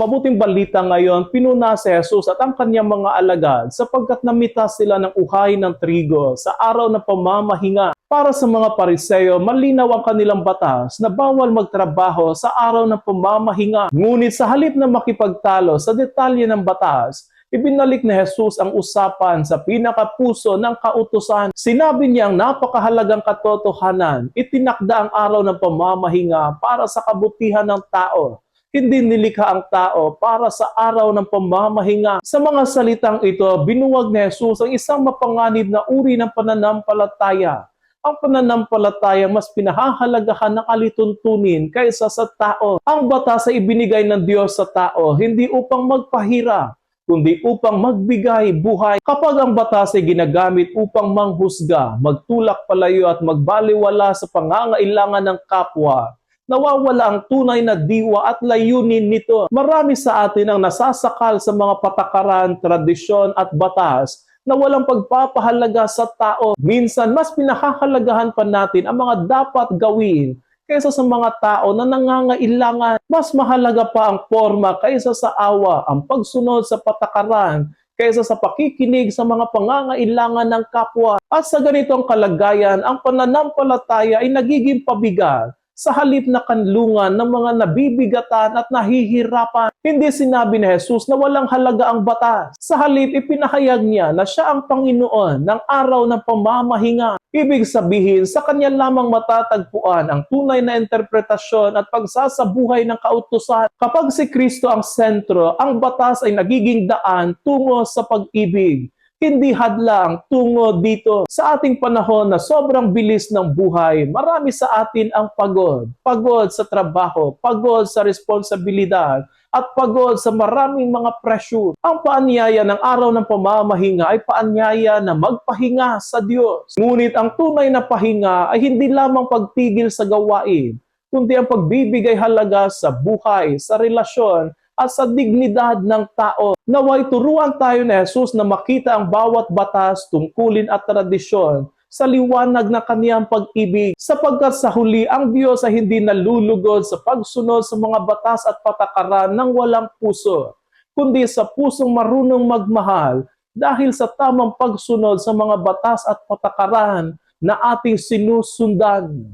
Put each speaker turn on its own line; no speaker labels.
mabuting balita ngayon, pinuna si Jesus at ang kanyang mga alagad sapagkat namita sila ng uhay ng trigo sa araw ng pamamahinga. Para sa mga Pariseo, malinaw ang kanilang batas na bawal magtrabaho sa araw ng pamamahinga. Ngunit sa halip na makipagtalo sa detalye ng batas, ibinalik ni Jesus ang usapan sa pinakapuso ng kautusan. Sinabi niya ang napakahalagang katotohanan, itinakda ang araw ng pamamahinga para sa kabutihan ng tao. Hindi nilikha ang tao para sa araw ng pamamahinga. Sa mga salitang ito, binuwag ni Jesus ang isang mapanganib na uri ng pananampalataya. Ang pananampalataya mas pinahahalagahan ng alituntunin kaysa sa tao. Ang batas ay ibinigay ng Diyos sa tao, hindi upang magpahirap, kundi upang magbigay buhay. Kapag ang batas ay ginagamit upang manghusga, magtulak palayo at magbaliwala sa pangangailangan ng kapwa, nawawala ang tunay na diwa at layunin nito. Marami sa atin ang nasasakal sa mga patakaran, tradisyon at batas na walang pagpapahalaga sa tao. Minsan, mas pinahahalagahan pa natin ang mga dapat gawin kaysa sa mga tao na nangangailangan. Mas mahalaga pa ang forma kaysa sa awa, ang pagsunod sa patakaran kaysa sa pakikinig sa mga pangangailangan ng kapwa. At sa ganitong kalagayan, ang pananampalataya ay nagiging pabigat sa halip na kanlungan ng mga nabibigatan at nahihirapan. Hindi sinabi ni Jesus na walang halaga ang batas. Sa halip, ipinahayag niya na siya ang Panginoon ng araw ng pamamahinga. Ibig sabihin, sa kanya lamang matatagpuan ang tunay na interpretasyon at pagsasabuhay ng kautusan. Kapag si Kristo ang sentro, ang batas ay nagiging daan tungo sa pag-ibig. Hindi hadlang tungo dito. Sa ating panahon na sobrang bilis ng buhay, marami sa atin ang pagod. Pagod sa trabaho, pagod sa responsibilidad, at pagod sa maraming mga pressure. Ang paanyaya ng araw ng pamamahinga ay paanyaya na magpahinga sa Diyos. Ngunit ang tunay na pahinga ay hindi lamang pagtigil sa gawain, kundi ang pagbibigay halaga sa buhay, sa relasyon, at sa dignidad ng tao. Naway turuan tayo ni Jesus na makita ang bawat batas, tungkulin at tradisyon sa liwanag ng kaniyang pag-ibig, sapagkat sa huli ang Diyos ay hindi nalulugod sa pagsunod sa mga batas at patakaran ng walang puso, kundi sa pusong marunong magmahal dahil sa tamang pagsunod sa mga batas at patakaran na ating sinusundan.